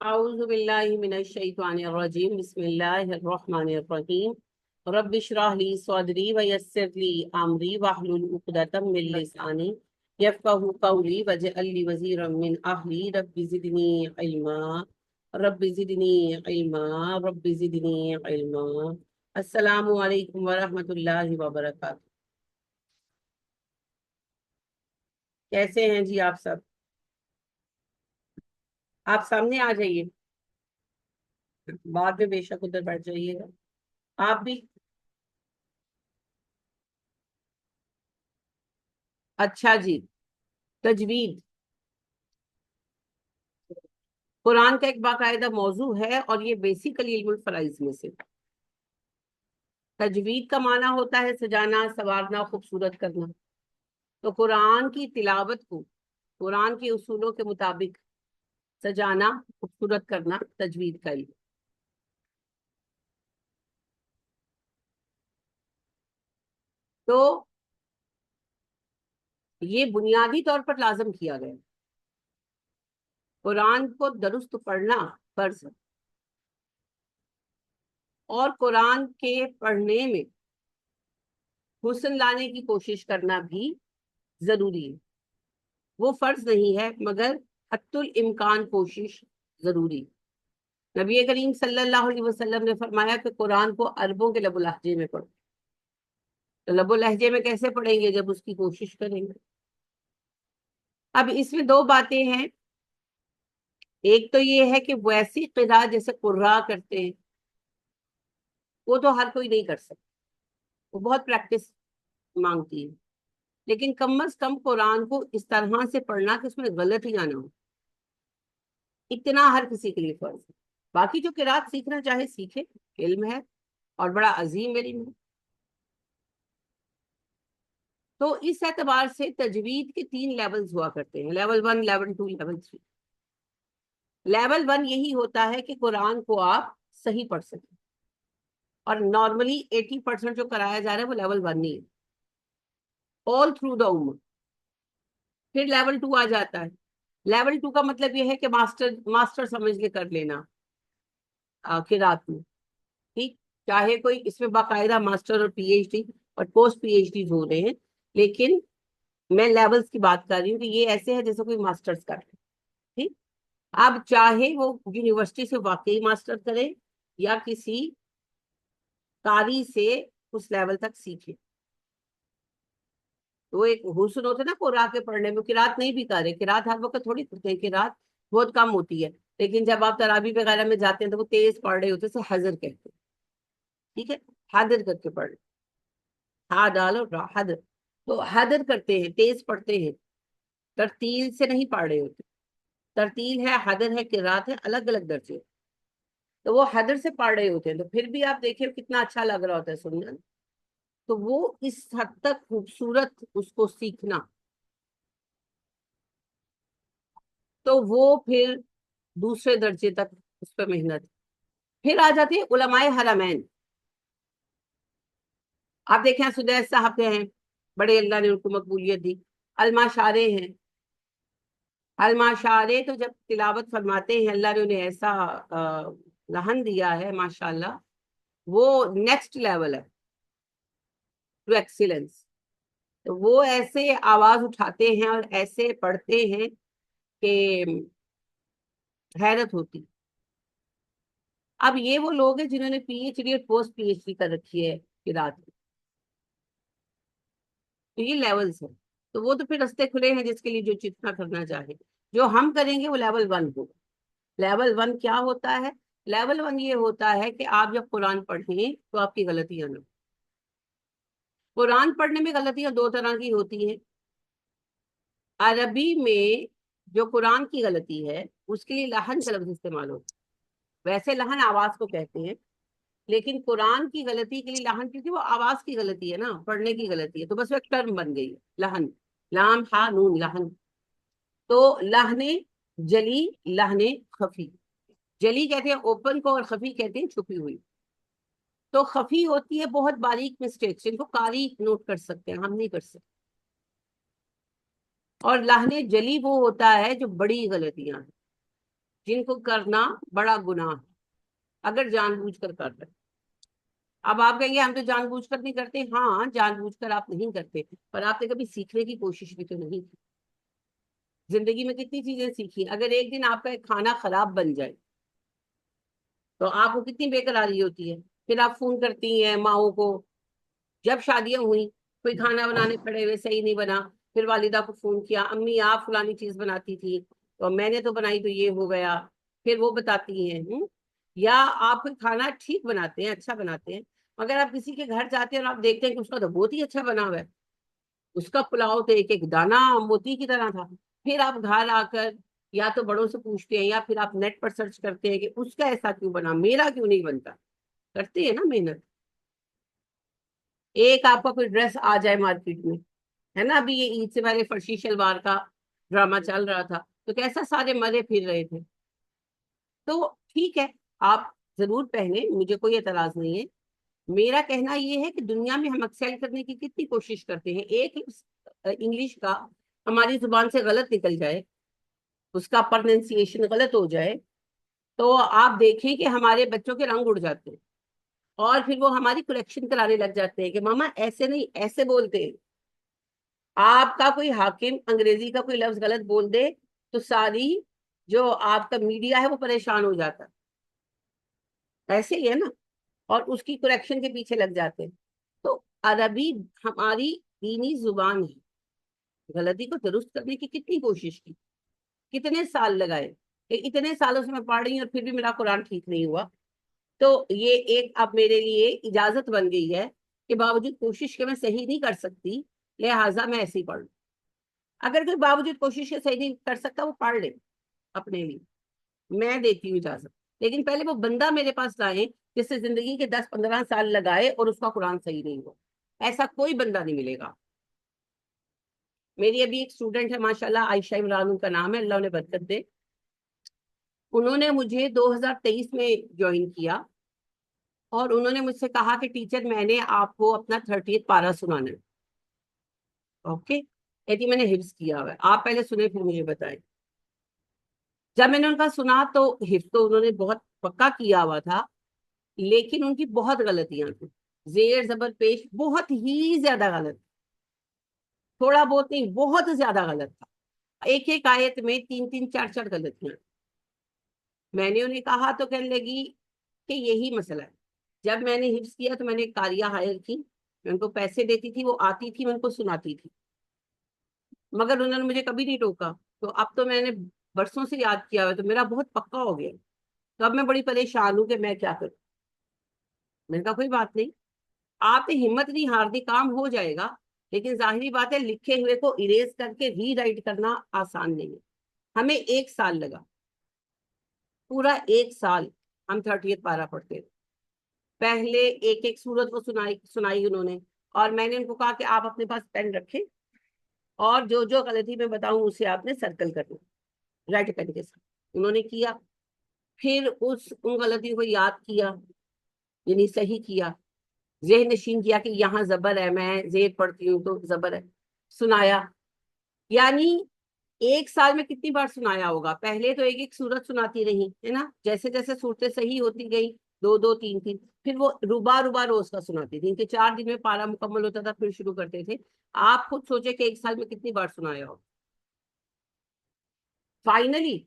أعوذ بالله من الشيطان الرجيم بسم الله الرحمن الرحيم رب اشرح لي صدري ويسر لي أمري واحلل عقدة من لساني يفقهوا قولي واجعل لي وزيرا من أهلي رب زدني علما رب زدني علما رب زدني علما السلام علیکم ورحمۃ اللہ وبرکاتہ۔ کیسے ہیں جی آپ سب؟ آپ سامنے آ جائیے، بعد میں بے شک ادھر بیٹھ جائیے گا آپ بھی۔ اچھا جی، تجوید قرآن کا ایک باقاعدہ موضوع ہے اور یہ بیسیکلی علم الفرائض میں سے۔ تجوید کا معنی ہوتا ہے سجانا، سنوارنا، خوبصورت کرنا۔ تو قرآن کی تلاوت کو قرآن کے اصولوں کے مطابق سجانا، خوبصورت کرنا تجوید کا علم۔ تو یہ بنیادی طور پر لازم کیا گیا، قرآن کو درست پڑھنا فرض ہے، اور قرآن کے پڑھنے میں حسن لانے کی کوشش کرنا بھی ضروری ہے۔ وہ فرض نہیں ہے مگر حتی الامکان کوشش ضروری ہے۔ نبی کریم صلی اللہ علیہ وسلم نے فرمایا کہ قرآن کو عربوں کے لب و لہجے میں پڑھو۔ تو لب و لہجے میں کیسے پڑھیں گے؟ جب اس کی کوشش کریں گے۔ اب اس میں دو باتیں ہیں، ایک تو یہ ہے کہ ویسی قراءت جیسے قراء کرتے ہیں وہ تو ہر کوئی نہیں کر سکتا، وہ بہت پریکٹس مانگتی ہے، لیکن کم از کم قرآن کو اس طرح سے پڑھنا کہ اس میں غلطیاں نہ ہو، اتنا ہر کسی کے لیے فرض ہے۔ باقی جو قرات سیکھنا چاہے سیکھے، علم ہے اور بڑا عظیم علم ہے۔ تو اس اعتبار سے تجوید کے 3 لیولز ہوا کرتے ہیں، لیول 1، لیول 2، لیول 3۔ لیول 1 یہی ہوتا ہے کہ قرآن کو آپ صحیح پڑھ سکیں، اور نارملی 80% جو کرایا جا رہا ہے وہ لیول 1 نہیں ہے، all through the ummah۔ پھر لیول 2 آ جاتا ہے۔ لیول 2 کا مطلب یہ ہے کہ ماسٹر سمجھ کے کر لینا قرات میں، ٹھیک، چاہے کوئی اس میں باقاعدہ ماسٹر اور پی ایچ ڈی اور پوسٹ پی ایچ ڈی ہو رہے ہیں، لیکن میں لیولز کی بات کر رہی ہوں کہ یہ ایسے ہے جیسے کوئی ماسٹرز کر رہے، ٹھیک۔ اب چاہے وہ یونیورسٹی سے واقعی ماسٹر کرے یا کسی قاری سے اس لیول تک سیکھے، تو ایک حسن ہوتا ہے نا قرآن کے پڑھنے میں۔ قرات نہیں بھی کر رہے، قرات ہر وقت تھوڑی کرتے ہیں، قرات بہت کم ہوتی ہے، لیکن جب آپ تراویح وغیرہ میں جاتے ہیں تو وہ تیز پڑھ رہے ہوتے ہیں، اسے حذر کہتے ہیں، ٹھیک ہے، حاضر کر کے پڑھ، ہاں ڈالو حاضر، تو حاضر کرتے ہیں، تیز پڑھتے ہیں، ترتیل سے نہیں پڑھ رہے ہوتے۔ ترتیل ہے، حاضر ہے، قرات ہے، الگ الگ درجے، تو وہ حاضر سے پڑھ رہے ہوتے ہیں، تو پھر بھی آپ دیکھیں کتنا اچھا لگ رہا ہوتا ہے سننا۔ تو وہ اس حد تک خوبصورت اس کو سیکھنا، تو وہ پھر دوسرے درجے تک اس پہ محنت۔ پھر آ جاتے ہیں علماء حرمین۔ آپ دیکھیں سدیس صاحب ہیں، بڑے اللہ نے ان کو مقبولیت دی۔ علماء شارے ہیں، علماء شارے تو جب تلاوت فرماتے ہیں اللہ نے انہیں ایسا لہن دیا ہے ماشاءاللہ، وہ نیکسٹ لیول ہے ٹو ایکسیلنس۔ تو وہ ایسے آواز اٹھاتے ہیں اور ایسے پڑھتے ہیں کہ حیرت ہوتی۔ اب یہ وہ لوگ ہیں جنہوں نے پی ایچ ڈی اور پوسٹ پی ایچ ڈی کر رکھی ہے قرات میں، تو یہ لیولز ہیں۔ تو وہ تو پھر رستے کھلے ہیں جس کے لیے جو جتنا کرنا چاہے۔ جو ہم کریں گے وہ لیول 1 ہوگا۔ لیول 1 کیا ہوتا ہے؟ لیول 1 یہ ہوتا ہے کہ آپ جب قرآن پڑھیں تو آپ کی غلطیاں نہ۔ قرآن پڑھنے میں غلطیاں 2 طرح کی ہوتی ہیں۔ عربی میں جو قرآن کی غلطی ہے اس کے لیے لحن کا لفظ استعمال ہوتا ہے، ویسے لحن آواز کو کہتے ہیں، لیکن قرآن کی غلطی کے لیے لحن، کیونکہ وہ آواز کی غلطی ہے نا، پڑھنے کی غلطی ہے، تو بس وہ ایک ٹرم بن گئی ہے لحن، لام ہا نون لحن۔ تو لحن جلی، لحن خفی۔ جلی کہتے ہیں اوپن کو اور خفی کہتے ہیں چھپی ہوئی۔ تو خفی ہوتی ہے بہت باریک مسٹیکس جن کو قاری نوٹ کر سکتے ہیں، ہم نہیں کر سکتے، اور لحن جلی وہ ہوتا ہے جو بڑی غلطیاں ہیں۔ جن کو کرنا بڑا گناہ ہے اگر جان بوجھ کر کر رہے. اب آپ کہیں گے ہم تو جان بوجھ کر نہیں کرتے. ہاں جان بوجھ کر آپ نہیں کرتے, پر آپ نے کبھی سیکھنے کی کوشش بھی تو نہیں کی. زندگی میں کتنی چیزیں سیکھی. اگر ایک دن آپ کا کھانا خراب بن جائے تو آپ کو کتنی بے قراری ہوتی ہے. پھر آپ فون کرتی ہیں ماؤں کو. جب شادیاں ہوئی کوئی کھانا بنانے پڑے ہوئے صحیح نہیں بنا, پھر والدہ کو فون کیا, امی آپ فلانی چیز بناتی تھی تو میں نے تو بنائی تو یہ ہو گیا. پھر وہ بتاتی ہیں. یا آپ کوئی کھانا ٹھیک بناتے ہیں, اچھا بناتے ہیں, مگر آپ کسی کے گھر جاتے ہیں اور آپ دیکھتے ہیں کہ اس کا تو بہت ہی اچھا بنا ہوا ہے, اس کا پلاؤ تو ایک ایک دانہ موتی کی طرح تھا. پھر آپ گھر آ کر یا تو بڑوں سے پوچھتے ہیں یا پھر آپ نیٹ پر سرچ کرتے ہیں کہ اس کا ایسا کیوں بنا, میرا کیوں نہیں بنتا. کرتے ہیں نا محنت. ایک آپ کا کوئی ڈریس آ جائے مارکیٹ میں, ہے نا, ابھی یہ عید سے پہلے فرشی شلوار کا ڈرامہ چل رہا تھا, تو کیسا سارے مرے پھر رہے تھے. تو ٹھیک ہے آپ ضرور پہنے, مجھے کوئی اعتراض نہیں ہے. میرا کہنا یہ ہے کہ دنیا میں ہم ایکسل کرنے کی کتنی کوشش کرتے ہیں. ایک انگلش کا ہماری زبان سے غلط نکل جائے, اس کا پروننسیشن غلط ہو جائے, تو آپ دیکھیں کہ ہمارے بچوں کے رنگ اڑ جاتے ہیں, اور پھر وہ ہماری کریکشن کرانے لگ جاتے ہیں کہ ماما ایسے نہیں ایسے بولتے ہیں. آپ کا کوئی حاکم انگریزی کا کوئی لفظ غلط بول دے تو ساری جو آپ کا میڈیا ہے وہ پریشان ہو جاتا. ایسے ہی ہے نا, اور اس کی کریکشن کے پیچھے لگ جاتے ہیں. تو عربی ہماری دینی زبان ہے. غلطی کو درست کرنے کی کتنی کوشش کی, کتنے سال لگائے, اتنے سالوں سے میں پڑھ رہی ہوں اور پھر بھی میرا قرآن ٹھیک نہیں ہوا. تو یہ ایک اب میرے لیے اجازت بن گئی ہے کہ باوجود کوشش کے میں صحیح نہیں کر سکتی, لہٰذا میں ایسے ہی پڑھ لوں. اگر کوئی باوجود کوشش کے صحیح نہیں کر سکتا وہ پڑھ لے اپنے لیے, میں دیتی ہوں اجازت. لیکن پہلے وہ بندہ میرے پاس لائے جس سے زندگی کے 10-15 سال لگائے اور اس کا قرآن صحیح نہیں ہوا. ایسا کوئی بندہ نہیں ملے گا. میری ابھی ایک اسٹوڈنٹ ہے ماشاءاللہ, عائشہ عمران ان کا نام ہے, اللہ انہیں برکت دے. انہوں نے مجھے 2023 میں جوائن کیا اور انہوں نے مجھ سے کہا کہ ٹیچر میں نے آپ کو اپنا 30th پارا سنانا ہے. اوکے, کہتی میں نے حفظ کیا ہوا ہے, آپ پہلے سنیں پھر مجھے بتائیں. جب میں نے ان کا سنا تو حفظ تو انہوں نے بہت پکا کیا ہوا تھا, لیکن ان کی بہت غلطیاں تھیں. زیر زبر پیش بہت ہی زیادہ غلط, تھوڑا بہت نہیں بہت زیادہ غلط تھا. ایک ایک آیت میں 3-3 4-4 غلطیاں. میں نے انہیں کہا تو کہنے لگی کہ یہی مسئلہ ہے. جب میں نے حفظ کیا تو میں نے قاریہ ہائر کی, میں ان کو پیسے دیتی تھی, وہ آتی تھی, میں ان کو سناتی تھی, مگر انہوں نے مجھے کبھی نہیں ٹوکا. تو اب تو میں نے برسوں سے یاد کیا ہوا تو میرا بہت پکا ہو گیا. تو اب میں بڑی پریشان ہوں کہ میں کیا کروں. میں نے کہا کوئی بات نہیں, آپ نے ہمت نہیں ہارنی, کام ہو جائے گا. لیکن ظاہری بات ہے لکھے ہوئے کو اریز کر کے ری رائٹ کرنا آسان نہیں ہے. ہمیں 1 سال لگا, پورا 1 سال ہم 30th پارا پڑھتے. پہلے ایک ایک سورت کو سنائی انہوں نے, اور میں نے ان کو کہا کہ آپ اپنے پاس پین رکھیں اور جو جو غلطی میں بتاؤں اسے آپ نے سرکل کرنا ریڈ پین کے ساتھ. انہوں نے کیا, پھر ان غلطیوں کو یاد کیا, یعنی صحیح کیا, ذہن نشین کیا کہ یہاں زبر ہے, میں زیر پڑھتی ہوں تو زبر ہے, سنایا. یعنی 1 سال میں کتنی بار سنایا ہوگا. پہلے تو ایک ایک سورت سناتی رہی ہے نا, جیسے جیسے صورتیں صحیح ہوتی گئی 2-2 3-3, پھر وہ روبا روز کا سناتی تھی کہ 4 دن میں پارا مکمل ہوتا تھا, پھر شروع کرتے تھے. آپ خود سوچے کہ 1 سال میں کتنی بار سنایا ہو. فائنلی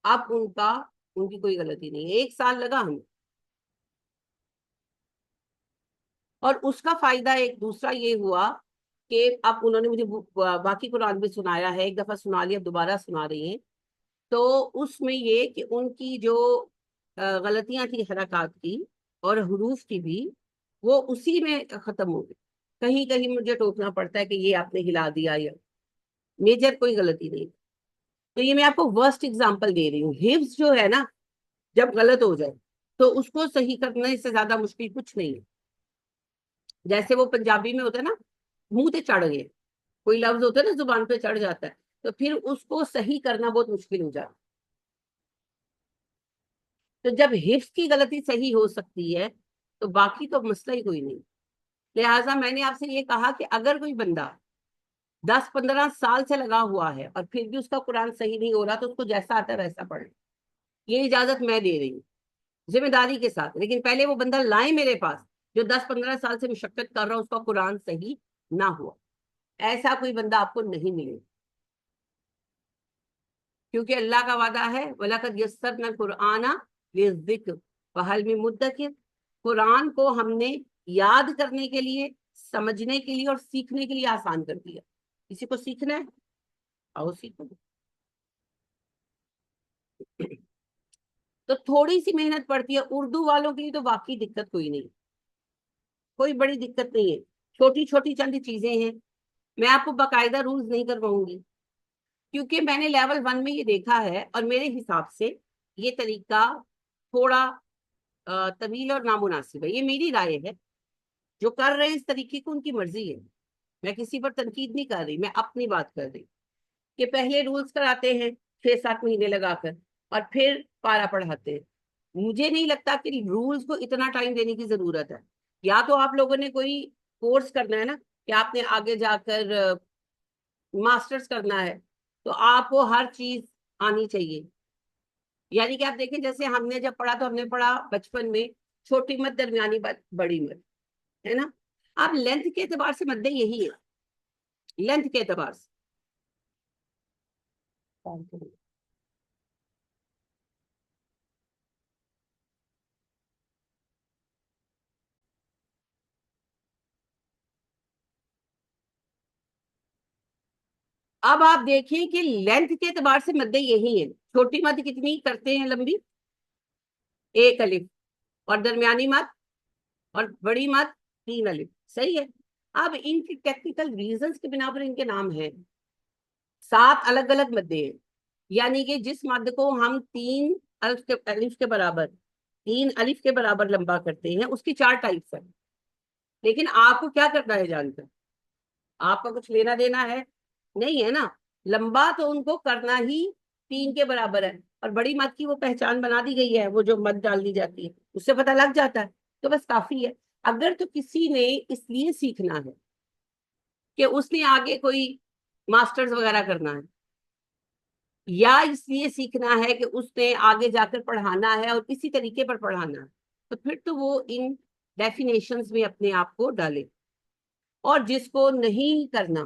اب ان کی کوئی غلطی نہیں, 1 سال لگا ہمیں. اور اس کا فائدہ ایک دوسرا یہ ہوا کہ اب انہوں نے مجھے باقی قرآن بھی سنایا ہے, ایک دفعہ سنا لیا, اب دوبارہ سنا رہی ہیں. تو اس میں یہ کہ ان کی جو غلطیاں تھی حرکات کی اور حروف کی بھی, وہ اسی میں ختم ہو گئی. کہیں کہیں مجھے ٹوکنا پڑتا ہے کہ یہ آپ نے ہلا دیا, یا میجر کوئی غلطی نہیں. تو یہ میں آپ کو ورسٹ ایگزامپل دے رہی ہوں. حفظ جو ہے نا, جب غلط ہو جائے تو اس کو صحیح کرنے سے زیادہ مشکل کچھ نہیں ہے. جیسے وہ پنجابی میں ہوتا ہے نا, منہ تے چڑھ گئے, کوئی لفظ ہوتا ہے نا زبان پہ چڑھ جاتا ہے, تو پھر اس کو صحیح کرنا بہت مشکل ہو جاتا ہے. تو جب حفظ کی غلطی صحیح ہو سکتی ہے تو باقی تو مسئلہ ہی کوئی نہیں. لہٰذا میں نے آپ سے یہ کہا کہ اگر کوئی بندہ 10-15 سال سے لگا ہوا ہے اور پھر بھی اس کا قرآن صحیح نہیں ہو رہا, تو اس کو جیسا آتا ہے ویسا پڑھے. یہ اجازت میں دے رہی ہوں ذمہ داری کے ساتھ، لیکن پہلے وہ بندہ لائیں میرے پاس جو 10-15 سال سے مشقت کر رہا ہوں، اس کا قرآن صحیح نہ ہوا. ایسا کوئی بندہ آپ کو نہیں ملے، کیونکہ اللہ کا وعدہ ہے وَلَقَدْ يَسَّرْنَا الْقُرْآنَ لِلذِّكْرِ فَهَلْ مِن مُدَّكِرٍ. قرآن کو ہم نے یاد کرنے کے لیے، سمجھنے کے لیے اور سیکھنے کے لیے آسان کر دیا. کسی کو سیکھنا ہے آؤ سیکھو. تو تھوڑی سی محنت پڑتی ہے. اردو والوں کے لیے تو واقعی دقت کوئی نہیں، کوئی بڑی دقت نہیں ہے. چھوٹی چھوٹی چند چیزیں ہیں. میں آپ کو باقاعدہ رولز نہیں کرواؤں گی، کیونکہ میں نے لیول 1 میں یہ دیکھا ہے، اور میرے حساب سے یہ طریقہ تھوڑا طویل اور نامناسب ہے. یہ میری رائے ہے. جو کر رہے ہیں اس طریقے کو ان کی مرضی ہے، میں کسی پر تنقید نہیں کر رہی، میں اپنی بات کر رہی کہ پہلے رولز کراتے ہیں 6-7 مہینے لگا کر اور پھر پارا پڑھاتے ہیں. مجھے نہیں لگتا کہ رولز کو اتنا ٹائم دینے کی ضرورت ہے. یا تو آپ لوگوں نے کوئی کورس کرنا ہے نا، کہ آپ نے آگے جا کر ماسٹرز کرنا ہے، تو آپ کو ہر چیز آنی چاہیے. یعنی کہ آپ دیکھیں جیسے ہم نے جب پڑھا تو ہم نے پڑھا بچپن میں چھوٹی مد، درمیانی مد، بڑی مد، ہے نا. آپ لینتھ کے اعتبار سے مدیں یہی ہے، لینتھ کے اعتبار سے. اب آپ دیکھیں کہ لینتھ کے اعتبار سے مدیں یہی ہیں. چھوٹی مد کتنی کرتے ہیں لمبی؟ 1 الف. اور درمیانی مد اور بڑی مد 3 الف. صحیح ہے. اب ان کی ٹیکنیکل ریزنز کی بنا پر ان کے نام ہیں. 7 الگ الگ مدیں ہیں. یعنی کہ جس مد کو ہم 3 الف کے برابر، 3 الف کے برابر لمبا کرتے ہیں، اس کی 4 ٹائپس ہیں. لیکن آپ کو کیا کرنا ہے جان کر؟ آپ کا کچھ لینا دینا ہے نہیں ہے نا. لمبا تو ان کو کرنا ہی 3 کے برابر ہے، اور بڑی مد کی وہ پہچان بنا دی گئی ہے، وہ جو مد ڈال دی جاتی ہے اس سے پتہ لگ جاتا ہے، تو بس کافی ہے. اگر تو کسی نے اس لیے سیکھنا ہے کہ اس نے آگے کوئی ماسٹرز وغیرہ کرنا ہے، یا اس لیے سیکھنا ہے کہ اس نے آگے جا کر پڑھانا ہے اور اسی طریقے پر پڑھانا ہے، تو پھر تو وہ ان ڈیفینیشنز میں اپنے آپ کو ڈالے. اور جس کو نہیں کرنا،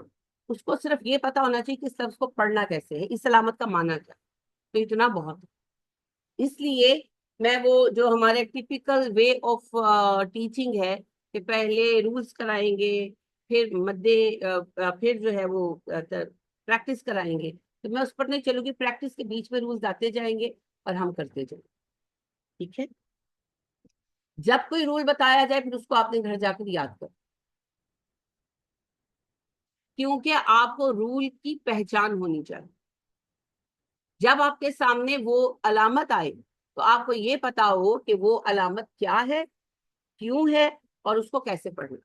اس کو صرف یہ پتا ہونا چاہیے کہ اس لفظ کو پڑھنا کیسے ہے، اس علامت کا معنی کیا. تو اتنا بہت ہے. اس لیے میں وہ جو ہمارے ٹیپیکل وے آف ٹیچنگ ہے کہ پہلے رولز کرائیں گے، پھر پھر جو ہے وہ پریکٹس کرائیں گے، تو میں اس پر نہیں چلوں گی. پریکٹس کے بیچ میں رولز آتے جائیں گے اور ہم کرتے جائیں گے. ٹھیک ہے. جب کوئی رول بتایا جائے پھر اس کو آپ نے گھر جا کر یاد کرو، کیونکہ آپ کو رول کی پہچان ہونی چاہیے. جب آپ کے سامنے وہ علامت آئے تو آپ کو یہ پتا ہو کہ وہ علامت کیا ہے، کیوں ہے، اور اس کو کیسے پڑھنا.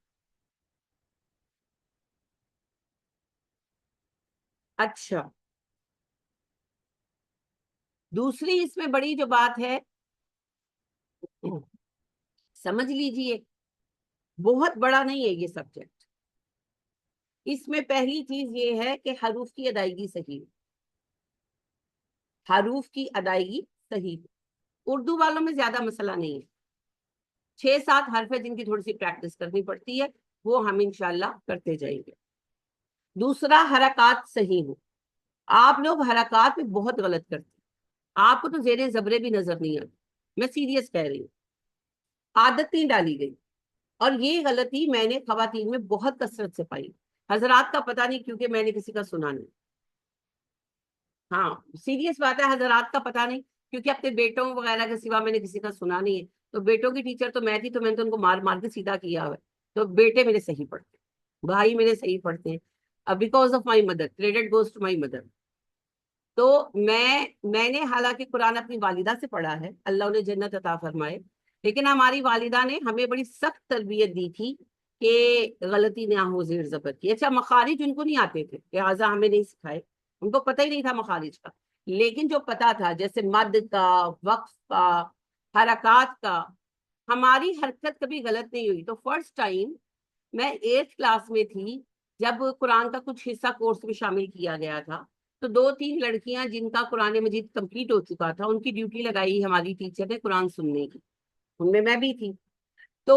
اچھا، دوسری اس میں بڑی جو بات ہے، سمجھ لیجئے، بہت بڑا نہیں ہے یہ سبجیکٹ. اس میں پہلی چیز یہ ہے کہ حروف کی ادائیگی صحیح، حروف کی ادائیگی صحیح. اردو والوں میں زیادہ مسئلہ نہیں ہے، 6-7 حرف ہے جن کی تھوڑی سی پریکٹس کرنی پڑتی ہے، وہ ہم انشاءاللہ کرتے جائیں گے. دوسرا، حرکات صحیح ہو. آپ لوگ حرکات میں بہت غلط کرتے ہیں. آپ کو تو زیر زبرے بھی نظر نہیں آتی، میں سیریس کہہ رہی ہوں. عادت نہیں ڈالی گئی، اور یہ غلطی میں نے خواتین میں بہت کثرت سے پائی. حضرات کا پتہ نہیں، کیونکہ میں نے کسی کا سنا نہیں. ہاں سیریس بات ہے، حضرات کا پتہ نہیں کیونکہ اپنے بیٹوں وغیرہ کے سوا میں نے کسی کا سنا نہیں ہے. تو بیٹوں کی ٹیچر تو میں تھی، تو میں نے تو ان کو مار مار کے سیدھا کیا ہوا ہے. تو بیٹے میرے صحیح پڑھتے ہیں، بھائی میرے صحیح پڑھتے ہیں. Because of my mother, credit goes to my mother. تو میں نے حالانکہ قرآن اپنی والدہ سے پڑھا ہے، اللہ انہیں جنت عطا فرمائے، لیکن ہماری والدہ نے ہمیں بڑی سخت تربیت دی تھی کہ غلطی نہ ہو زیر زبر کی. اچھا، مخارج ان کو نہیں آتے تھے، لہٰذا ہمیں نہیں سکھائے، ان کو پتہ ہی نہیں تھا مخارج کا. لیکن جو پتا تھا جیسے مد کا، وقف کا، حرکات کا، ہماری حرکت کبھی غلط نہیں ہوئی. تو فرسٹ ٹائم میں 8th کلاس میں تھی جب قرآن کا کچھ حصہ کورس میں شامل کیا گیا تھا. تو 2-3 لڑکیاں جن کا قرآن مجید کمپلیٹ ہو چکا تھا، ان کی ڈیوٹی لگائی ہماری ٹیچر نے قرآن سننے کی، ان میں بھی تھی. تو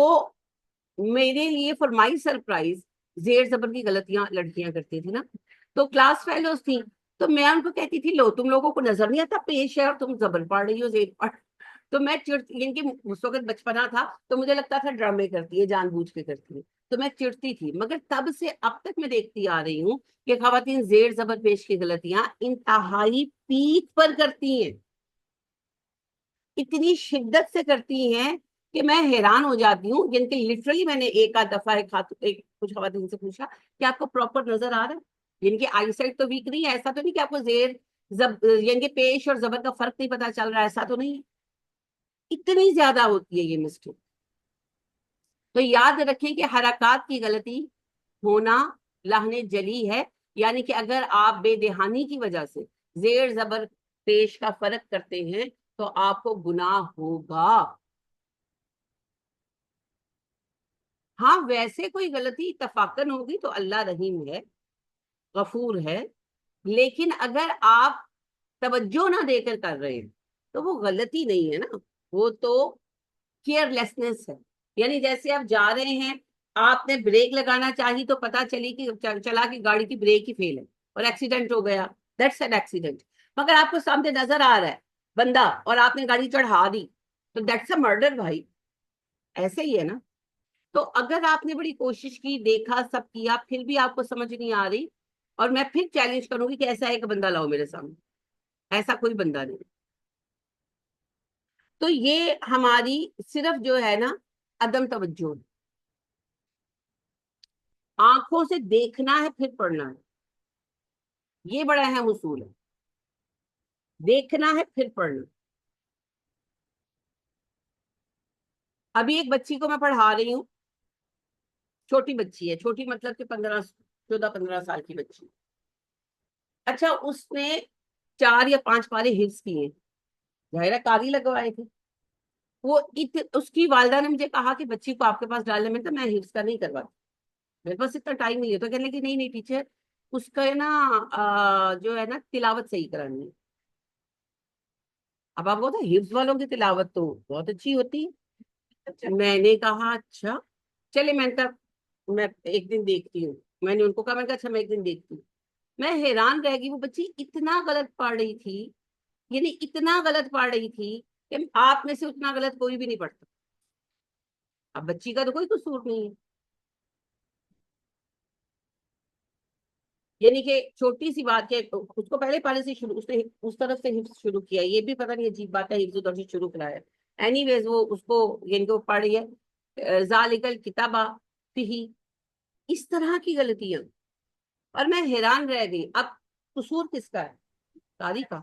میرے لیے فار مائی سرپرائز زیر زبر کی غلطیاں لڑکیاں کرتی تھی نا، تو کلاس فیلوز تھی، تو میں ان کو کہتی تھی لو تم لوگوں کو نظر نہیں آتا پیش ہے اور تم زبر پڑھ رہی ہو زیر پڑھ. تو میں چڑتی، یعنی کہ اس وقت بچپنا تھا تو مجھے لگتا تھا ڈرامے کرتی ہے، جان بوجھ کے کرتی ہے، تو میں چڑتی تھی. مگر تب سے اب تک میں دیکھتی آ رہی ہوں کہ خواتین زیر زبر پیش کی غلطیاں انتہائی پیک پر کرتی ہیں، اتنی شدت سے کرتی ہیں کہ میں حیران ہو جاتی ہوں. جن کے لٹرلی میں نے ایک آدھ دفعہ کچھ خواتین سے پوچھا کہ آپ کو پراپر نظر آ رہا ہے، جن کی آئی سائٹ تو ویک نہیں ہے، ایسا تو نہیں کہ آپ کو یعنی کہ پیش اور زبر کا فرق نہیں پتا چل رہا ہے، ایسا تو نہیں ہے. اتنی زیادہ ہوتی ہے یہ مسٹیک. تو یاد رکھیں کہ حرکات کی غلطی ہونا لہن جلی ہے، یعنی کہ اگر آپ بے دہانی کی وجہ سے زیر زبر پیش کا فرق کرتے ہیں تو آپ کو گناہ ہوگا. ہاں ویسے کوئی غلطی اتفاقاً ہوگی تو اللہ رحیم ہے، غفور ہے، لیکن اگر آپ توجہ نہ دے کر رہے ہیں تو وہ غلطی نہیں ہے نا، وہ تو کیئر لیسنس ہے. یعنی جیسے آپ جا رہے ہیں، آپ نے بریک لگانا چاہی تو پتا چلی کہ چلا کہ گاڑی کی بریک ہی فیل ہے اور ایکسیڈنٹ ہو گیا، دیٹس این ایکسیڈنٹ. مگر آپ کو سامنے نظر آ رہا ہے بندہ اور آپ نے گاڑی چڑھا دی تو دیٹس اے مرڈر بھائی. ایسے ہی ہے نا. تو اگر آپ نے بڑی کوشش کی، دیکھا، سب کیا، پھر بھی آپ کو سمجھ نہیں آ رہی، اور میں پھر چیلنج کروں گی کہ ایسا ایک بندہ لاؤ میرے سامنے، ایسا کوئی بندہ نہیں. تو یہ ہماری صرف جو ہے نا عدم توجہ، آنکھوں سے دیکھنا ہے پھر پڑھنا ہے، یہ بڑا اہم اصول ہے، دیکھنا ہے پھر پڑھنا. ابھی ایک بچی کو میں پڑھا رہی ہوں، چھوٹی بچی ہے، چھوٹی مطلب کہ 14-15 سال کی بچی. اچھا اس نے 4 یا 5 پارے حفظ کیے، ظاہرہ قاری لگوائے تھے. اس کی والدہ نے مجھے کہا کہ بچی کو آپ کے پاس ڈالنے میں تو میں حفظ کا نہیں کرواتی، میرے پاس اتنا ٹائم نہیں ہے. تو کہنے لگی نہیں نہیں ٹیچر، اس کا ہے نا جو ہے نا تلاوت صحیح کرانی ہے. اب آپ بولتے حفظ والوں کی تلاوت تو بہت اچھی ہوتی ہے. میں نے کہا اچھا چلے، میں ایک دن دیکھتی ہوں. میں نے ان کو کہا، میں نے کہا اچھا میں ایک دن دیکھتی ہوں. میں حیران رہ گئی، وہ بچی اتنا غلط پڑھ رہی تھی، یعنی اتنا غلط پڑھ رہی تھی کہ آپ میں سے اتنا غلط کوئی بھی نہیں پڑھتا. اب بچی کا تو کوئی قصور نہیں ہے، یعنی کہ چھوٹی سی بات ہے. اس کو پہلے پارے سے شروع، اس نے اس طرف سے حفظ شروع کیا، یہ بھی پتہ نہیں عجیب بات ہے، حفظ ادھر سے شروع کرایا. اینی ویز وہ اس کو یعنی کہ وہ پڑھ رہی ہے ذالک الکتاب فیہ، اس طرح کی غلطیاں. اور میں حیران رہ گئی، اب قصور کس کا ہے؟ قاری کا،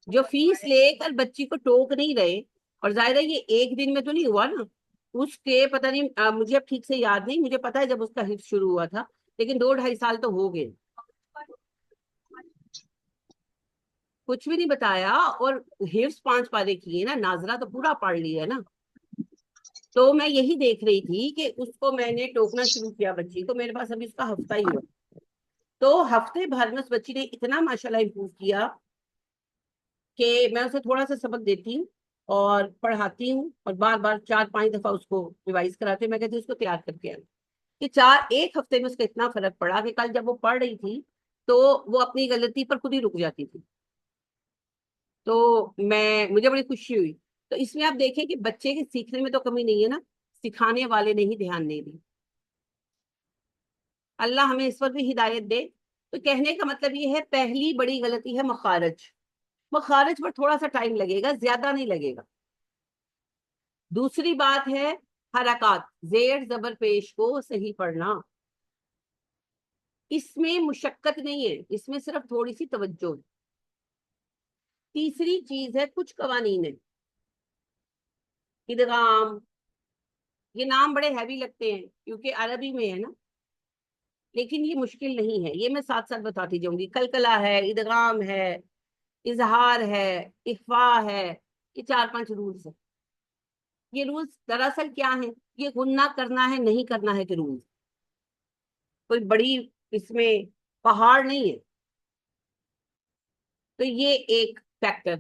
جو فیس لے کر بچی کو ٹوک نہیں رہے. اور ظاہر ہے یہ ایک دن میں تو نہیں ہوا نا، اس کے پتہ نہیں مجھے اب ٹھیک سے یاد نہیں، مجھے پتا ہے جب اس کا حفظ شروع ہوا تھا، لیکن 2-2.5 سال تو ہو گئے. کچھ بھی نہیں بتایا، اور حفظ 5 پارے کیے نا، ناظرہ تو پورا پڑھ لیا ہے نا. تو میں یہی دیکھ رہی تھی کہ اس کو میں نے ٹوکنا شروع کیا بچی کو، میرے پاس ابھی اس کا ہفتہ ہی ہوا، تو ہفتے بھر میں اس بچی نے اتنا ماشاءاللہ امپروو کیا کہ میں اسے تھوڑا سا سبق دیتی ہوں اور پڑھاتی ہوں، اور بار بار 4-5 دفعہ اس کو ریوائز کراتی ہوں. میں کہتی ہوں اس کو تیار کر کے آئیں. کہ ایک ہفتے میں اس کا اتنا فرق پڑا کہ کل جب وہ پڑھ رہی تھی تو وہ اپنی غلطی پر خود ہی رک جاتی تھی. تو مجھے بڑی خوشی ہوئی. تو اس میں آپ دیکھیں کہ بچے کے سیکھنے میں تو کمی نہیں ہے نا، سکھانے والے نے ہی دھیان نہیں دی. اللہ ہمیں اس پر بھی ہدایت دے. تو کہنے کا مطلب یہ ہے، پہلی بڑی غلطی ہے مخارج. مخارج پر تھوڑا سا ٹائم لگے گا، زیادہ نہیں لگے گا. دوسری بات ہے حرکات، زیر زبر پیش کو صحیح پڑھنا. اس میں مشقت نہیں ہے، اس میں صرف تھوڑی سی توجہ ہے. تیسری چیز ہے کچھ قوانین ہے، ادغام. یہ نام بڑے ہیوی لگتے ہیں کیونکہ عربی میں ہے نا، لیکن یہ مشکل نہیں ہے، یہ میں ساتھ ساتھ بتاتی جاؤں گی. کلکلا ہے، ادغام ہے، اظہار ہے، اخفاء ہے، یہ 4-5 رولز ہیں. یہ رولز دراصل کیا ہیں؟ یہ غنہ کرنا ہے نہیں کرنا ہے کہ رولز کوئی بڑی اس میں پہاڑ نہیں ہے. تو یہ ایک فیکٹر.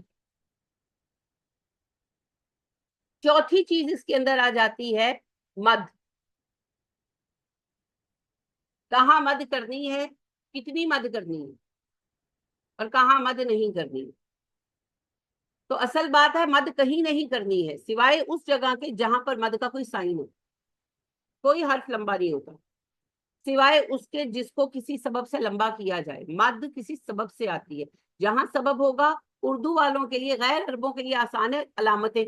چوتھی چیز اس کے اندر آ جاتی ہے مد. کہاں مد کرنی ہے, کتنی مد کرنی ہے, اور کہاں مد نہیں کرنی. تو اصل بات ہے مد کہیں نہیں کرنی ہے سوائے اس جگہ کے جہاں پر مد کا کوئی سائن ہو. کوئی حرف لمبا نہیں ہوتا سوائے اس کے جس کو کسی سبب سے لمبا کیا جائے. مد کسی سبب سے آتی ہے, جہاں سبب ہوگا. اردو والوں کے لیے, غیر عربوں کے لیے آسان ہے علامتیں.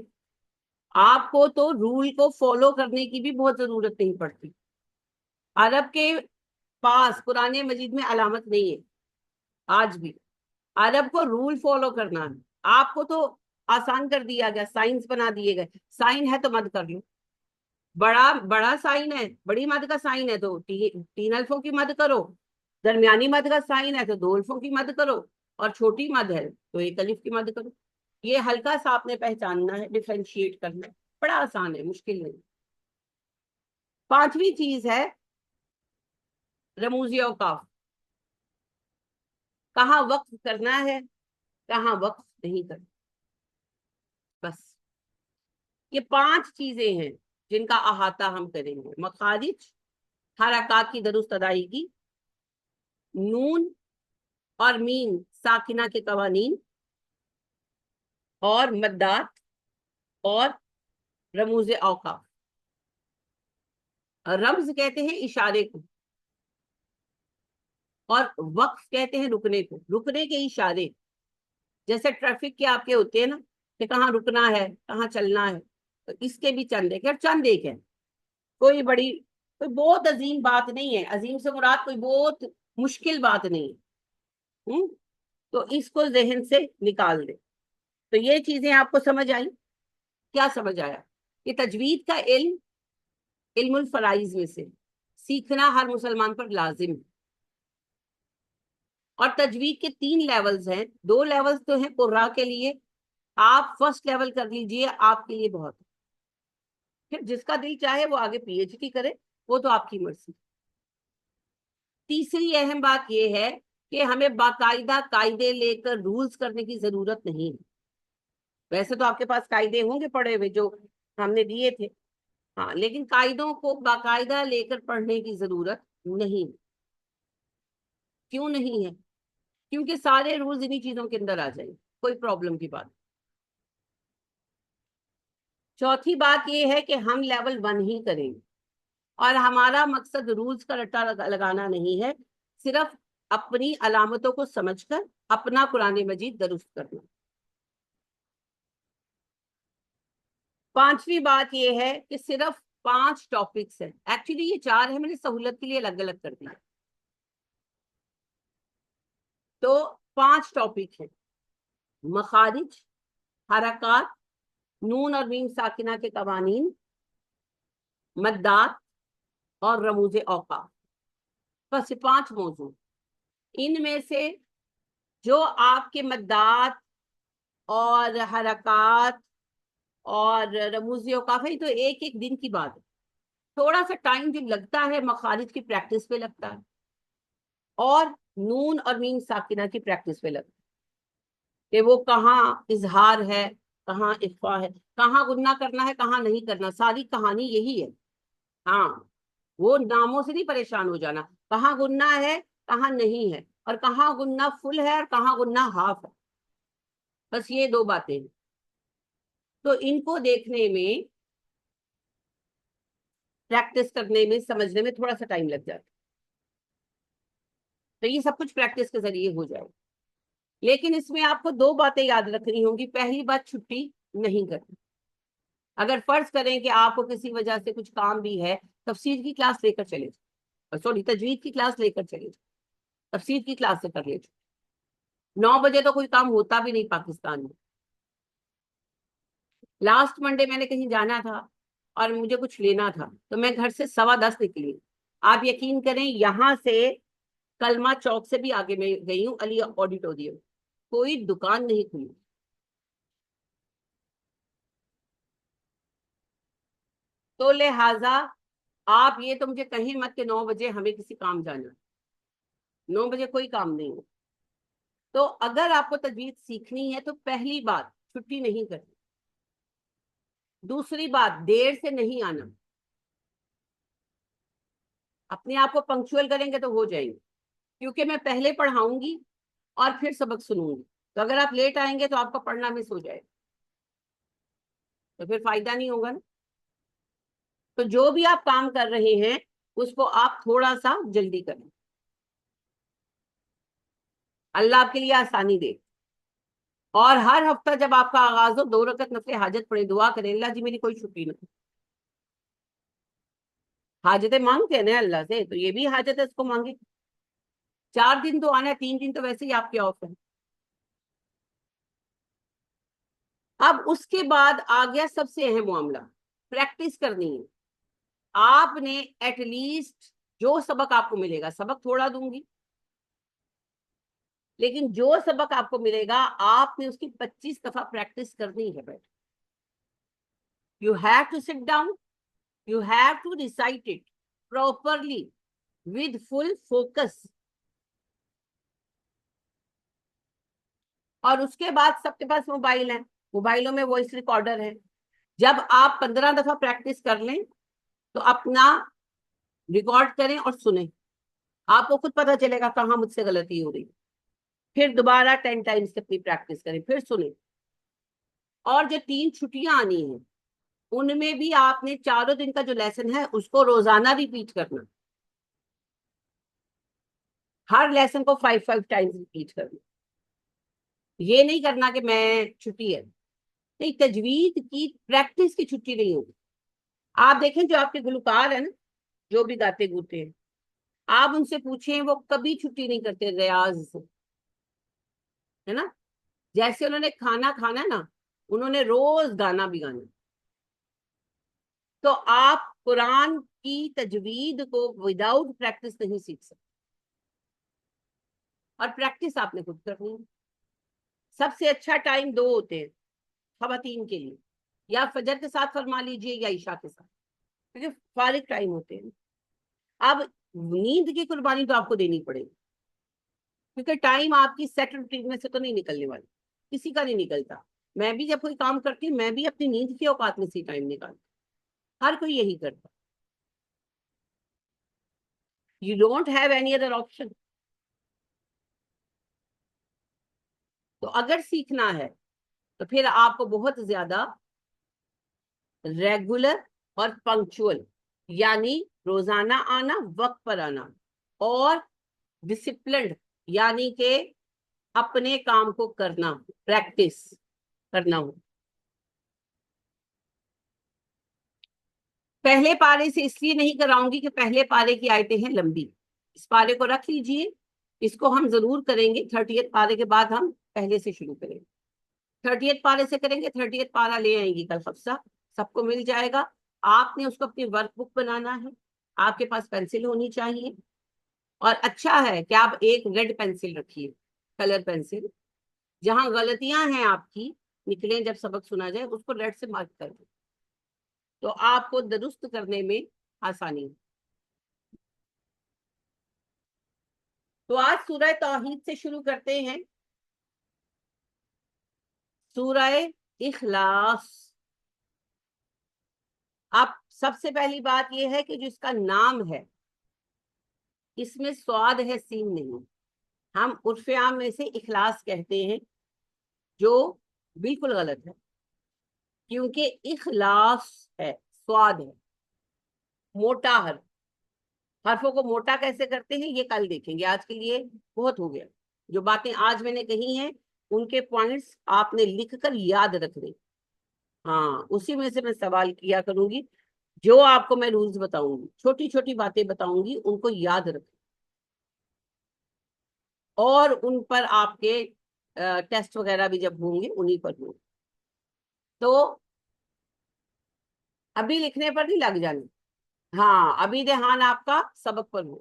آپ کو تو رول کو فالو کرنے کی بھی بہت ضرورت نہیں پڑتی. عرب کے پاس قرآن مجید میں علامت نہیں ہے آج بھی. عرب کو رول فالو کرنا ہے. آپ کو تو آسان کر دیا گیا, سائنس بنا دیے گئے. سائن ہے تو مد کر لو. بڑا بڑا سائن ہے, بڑی مد کا سائن ہے تو 3 الفوں کی مد کرو. درمیانی مد کا سائن ہے تو 2 الفوں کی مد کرو. اور چھوٹی مد ہے تو 1 الف کی مد کرو. یہ ہلکا سا آپ نے پہچاننا ہے, ڈیفرینشیٹ کرنا ہے. بڑا آسان ہے, مشکل نہیں. پانچویں چیز ہے رموزی اوقاف. کہاں وقف کرنا ہے, کہاں وقف نہیں کرنا. بس یہ 5 چیزیں ہیں جن کا احاطہ ہم کریں گے. مخارج, حرکات کی درست ادائیگی, نون اور میم ساکنہ کے قوانین, اور مدات, اور رموز اوقاف. رمز کہتے ہیں اشارے کو, اور وقف کہتے ہیں رکنے کو. رکنے کے اشارے جیسے ٹریفک کے آپ کے ہوتے ہیں نا, کہ کہاں رکنا ہے, کہاں چلنا ہے. تو اس کے بھی چند ایک, چند ایک ہے. کوئی بڑی, کوئی بہت عظیم بات نہیں ہے. عظیم سے مراد کوئی بہت مشکل بات نہیں ہے. تو اس کو ذہن سے نکال دے. تو یہ چیزیں آپ کو سمجھ آئی. کیا سمجھ آیا؟ کہ تجوید کا علم علم الفرائض میں سے سیکھنا ہر مسلمان پر لازم ہے. اور تجوید کے 3 لیولز ہیں. 2 لیولز تو ہیں قراء کے لیے. آپ فرسٹ لیول کر لیجئے, آپ کے لیے بہت ہے. پھر جس کا دل چاہے وہ آگے پی ایچ ڈی کرے, وہ تو آپ کی مرضی. تیسری اہم بات یہ ہے کہ ہمیں باقاعدہ قاعدے لے کر رولز کرنے کی ضرورت نہیں ہے. ویسے تو آپ کے پاس قاعدے ہوں گے پڑھے ہوئے جو ہم نے دیے تھے, ہاں, لیکن قاعدوں کو باقاعدہ لے کر پڑھنے کی ضرورت نہیں. کیوں نہیں ہے؟ کیونکہ سارے رولز انہی چیزوں کے اندر آ جائیں, کوئی پرابلم کی بات. چوتھی بات یہ ہے کہ ہم لیول 1 ہی کریں گے, اور ہمارا مقصد رولز کا رٹا لگانا نہیں ہے, صرف اپنی علامتوں کو سمجھ کر اپنا قرآن مجید درست کرنا. پانچویں بات یہ ہے کہ صرف 5 ٹاپکس ہیں. ایکچولی یہ 4 ہیں, میں نے سہولت کے لیے الگ الگ کر دیا. تو 5 ٹاپک ہیں: مخارج, حرکات, نون اور میم ساکنہ کے قوانین, مدات, اور رموز اوقاف. بس یہ 5 موضوع. ان میں سے جو آپ کے مدات اور حرکات اور رموز اوقاف ہے, تو ایک ایک دن کی بات ہے. تھوڑا سا ٹائم جو لگتا ہے مخارج کی پریکٹس پہ لگتا ہے, اور نون اور میم ساکنہ کی پریکٹس پہ لگتا ہے, کہ وہ کہاں اظہار ہے, کہاں اخفا ہے, کہاں غنہ کرنا ہے, کہاں نہیں کرنا. ساری کہانی یہی ہے. ہاں, وہ ناموں سے نہیں پریشان ہو جانا, کہاں غنہ ہے, کہاں نہیں ہے, اور کہاں غنہ فل ہے اور کہاں غنہ ہاف ہے. بس یہ 2 باتیں ہیں. تو ان کو دیکھنے میں, پریکٹس کرنے میں, سمجھنے میں تھوڑا سا ٹائم لگ جاتا. تو یہ سب کچھ پریکٹس کے ذریعے ہو جائے. لیکن اس میں آپ کو 2 باتیں یاد رکھنی ہوں گی. پہلی بات, چھٹی نہیں کرنی. اگر فرض کریں کہ آپ کو کسی وجہ سے کچھ کام بھی ہے, تفسیر کی کلاس لے کر چلے جائیں, سوری تجوید کی کلاس لے کر چلے جائیں, تفسیر کی کلاس سے کر لے جائیں. 9 بجے تو کوئی کام ہوتا بھی نہیں پاکستان میں. لاسٹ منڈے میں نے کہیں جانا تھا اور مجھے کچھ لینا تھا, تو میں گھر سے 10:15 نکلی. آپ یقین کریں, یہاں سے کلمہ چوک سے بھی آگے میں گئی ہوں, علی آڈیٹوریم, کوئی دکان نہیں کھلی. تو لہذا آپ یہ تو مجھے کہیں مت کہ 9 بجے ہمیں کسی کام جانا. 9 بجے کوئی کام نہیں ہے. تو اگر آپ کو تجوید سیکھنی ہے تو پہلی بات چھٹی نہیں کرنی، دوسری بات دیر سے نہیں آنا، اپنے آپ کو پنکچوئل کریں گے تو ہو جائیں گے، کیونکہ میں پہلے پڑھاؤں گی اور پھر سبق سنوں گی، تو اگر آپ لیٹ آئیں گے تو آپ کا پڑھنا مس ہو جائے، تو پھر فائدہ نہیں ہوگا نا۔ تو جو بھی آپ کام کر رہے ہیں اس کو آپ تھوڑا سا جلدی کریں، اللہ آپ کے لیے آسانی دے۔ اور ہر ہفتہ جب آپ کا آغاز ہو 2 رکعت نفل حاجت پڑھیں، دعا کریں اللہ جی میری کوئی چھٹی نہ، حاجتیں مانگتے ہیں نا اللہ سے، تو یہ بھی حاجت ہے، اس کو مانگے۔ 4 دن تو آنا ہے، 3 دن تو ویسے ہی آپ کے آف ہے۔ اب اس کے بعد آ گیا سب سے اہم معاملہ، پریکٹس کرنی ہے۔ آپ نے ایٹ لیسٹ جو سبق آپ کو ملے گا، سبق تھوڑا دوں گی لیکن جو سبق آپ کو ملے گا آپ نے اس کی 25 دفعہ پریکٹس کرنی ہے بیٹھ۔ You have to sit down, you have to recite it properly with full focus. اور اس کے بعد سب کے پاس موبائل ہے، موبائلوں میں وائس ریکارڈر ہے، جب آپ 15 دفعہ پریکٹس کر لیں تو اپنا ریکارڈ کریں اور سنیں، آپ کو خود پتا چلے گا کہاں مجھ سے غلطی ہو رہی، پھر دوبارہ 10 ٹائمز اپنی پریکٹس کریں، پھر سنیں۔ اور جو 3 چھٹیاں آنی ہیں ان میں بھی آپ نے 4 دن کا جو لیسن ہے اس کو روزانہ ریپیٹ کرنا، ہر لیسن کو 5 ٹائمز ریپیٹ کرنا، یہ نہیں کرنا کہ میں چھٹی ہے، نہیں، تجوید کی پریکٹس کی چھٹی نہیں ہوگی۔ آپ دیکھیں جو آپ کے گلوکار ہیں نا، جو بھی گاتے گوتے ہیں، آپ ان سے پوچھیں وہ کبھی چھٹی نہیں کرتے ریاض سے، ہے نا؟ جیسے انہوں نے کھانا کھانا نا، انہوں نے روز گانا بھی گانا۔ تو آپ قرآن کی تجوید کو وداؤٹ پریکٹس نہیں سیکھ سکتے، اور پریکٹس آپ نے خود کرنی ہے۔ سب سے اچھا ٹائم 2 ہوتے ہیں خواتین کے لیے، یا فجر کے ساتھ فرما لیجئے یا عشاء کے ساتھ، کیونکہ فارغ ٹائم ہوتے ہیں۔ اب نیند کی قربانی تو آپ کو دینی پڑے گی، کیونکہ ٹائم آپ کی سیٹ روٹین میں سے تو نہیں نکلنے والا، کسی کا نہیں نکلتا۔ میں بھی جب کوئی کام کرتی ہوں میں بھی اپنی نیند کے اوقات میں سے ٹائم نکالتی، ہر کوئی یہی کرتا۔ You don't have any other option. تو اگر سیکھنا ہے تو پھر آپ کو بہت زیادہ ریگولر اور پنکچوئل، یعنی روزانہ آنا، وقت پر آنا، اور ڈسپلنڈ، یعنی کہ اپنے کام کو کرنا، پریکٹس کرنا ہو۔ پہلے پارے سے اس لیے نہیں کراؤں گی کہ پہلے پارے کی آیتیں ہیں لمبی، اس پارے کو رکھ لیجئے، اس کو ہم ضرور کریں گے 30 پارے کے بعد، ہم پہلے سے شروع کریں گے، 30 پارے سے کریں گے۔ 30 پارا لے آئیں گی کل حفصہ، سب کو مل جائے گا۔ آپ نے اس کو اپنی ورک بک بنانا ہے، آپ کے پاس پینسل ہونی چاہیے، اور اچھا ہے کہ آپ ایک ریڈ پینسل رکھیے، کلر پینسل، جہاں غلطیاں ہیں آپ کی نکلیں جب سبق سنا جائے اس کو ریڈ سے مارک کر دیں، تو آپ کو درست کرنے میں آسانی ہے۔ تو آج سورہ توحید سے شروع کرتے ہیں، سورہ اخلاص۔ اب سب سے پہلی بات یہ ہے کہ جو اس کا نام ہے اس میں سواد ہے، سین نہیں۔ ہم عرف عام میں سے اخلاص کہتے ہیں جو بالکل غلط ہے، کیونکہ اخلاص ہے، سواد ہے، موٹا حرف۔ حرفوں کو موٹا کیسے کرتے ہیں یہ کل دیکھیں گے، آج کے لیے بہت ہو گیا۔ جو باتیں آج میں نے کہی ہیں ان کے پوائنٹس آپ نے لکھ کر یاد رکھنے، ہاں اسی میں سے میں سوال کیا کروں گی، جو آپ کو میں رولز بتاؤں گی، چھوٹی چھوٹی باتیں بتاؤں گی، ان کو یاد رکھیں، اور ان پر آپ کے ٹیسٹ وغیرہ بھی جب ہوں گے انہی پر ہوں۔ تو ابھی لکھنے پر نہیں لگ جانا، ہاں ابھی دھیان آپ کا سبق پر ہو۔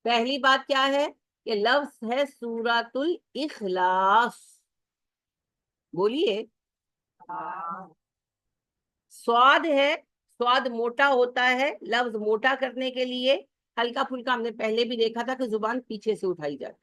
پہلی بات کیا ہے کہ لفظ ہے سورۃ الاخلاص، بولیے۔ سواد ہے، سواد موٹا ہوتا ہے، لفظ موٹا کرنے کے لیے ہلکا پھلکا ہم نے پہلے بھی دیکھا تھا کہ زبان پیچھے سے اٹھائی جاتی،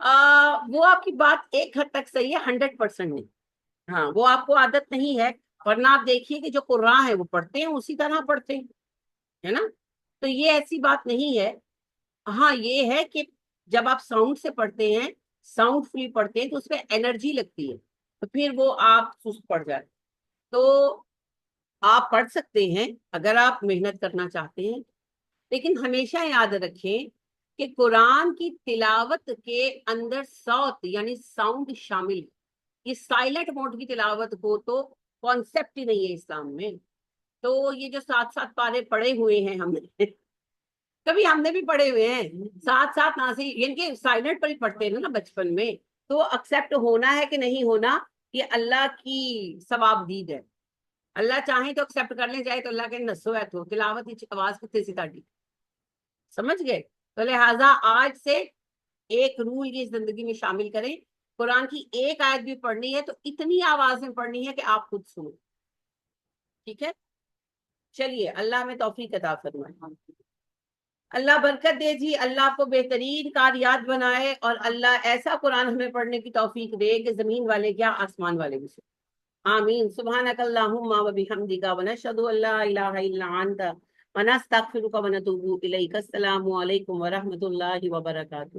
وہ آپ کی بات ایک حد تک صحیح ہے، 100% نہیں. ہاں وہ آپ کو عادت نہیں ہے، ورنہ آپ دیکھیے کہ جو قراء ہے وہ پڑھتے ہیں اسی طرح پڑھتے ہیں، ہے نا. تو یہ ایسی بات نہیں ہے. ہاں یہ ہے کہ جب آپ ساؤنڈ سے پڑھتے ہیں، ساؤنڈ فلی پڑھتے ہیں، تو اس میں انرجی لگتی ہے، تو پھر وہ آپ سست پڑ جاتے. تو آپ پڑھ سکتے ہیں اگر آپ محنت کرنا چاہتے ہیں، لیکن ہمیشہ یاد رکھیں کہ قرآن کی تلاوت کے اندر صوت یعنی ساؤنڈ شامل ہے. یہ سائلنٹ موڈ کی تلاوت کو تو کانسیپٹ ہی نہیں ہے اسلام میں. تو یہ جو 7 پارے پڑے ہوئے ہیں ہم نے کبھی ہم نے بھی پڑھے ہوئے ہیں 7 ناصری، یعنی کہ سائلنٹ پر ہی پڑھتے ہیں نا بچپن میں، تو ایکسیپٹ ہونا ہے کہ نہیں ہونا یہ اللہ کی ثواب دید ہے. اللہ چاہیں تو ایکسیپٹ کر لیں، جائے تو اللہ کے نسو ہے تو تلاوت کی آواز کتنے سی تاڑی. سمجھ گئے؟ تو لہٰذا آج سے ایک رول یہ زندگی میں شامل کریں، قرآن کی ایک آیت بھی پڑھنی ہے تو اتنی آواز میں پڑھنی ہے کہ آپ خود سنو. ٹھیک ہے، چلیے اللہ ہمیں توفیق عطا فرمائے. اللہ برکت دے جی، اللہ آپ کو بہترین کاریات بنائے، اور اللہ ایسا قرآن ہمیں پڑھنے کی توفیق دے کہ زمین والے کیا آسمان والے بھی سن. آمین. سبحانک اللہم و بحمدک ونشہد ان لا الہ الا انت ونستغفرک ونتوب الیک. السلام علیکم ورحمۃ اللہ وبرکاتہ.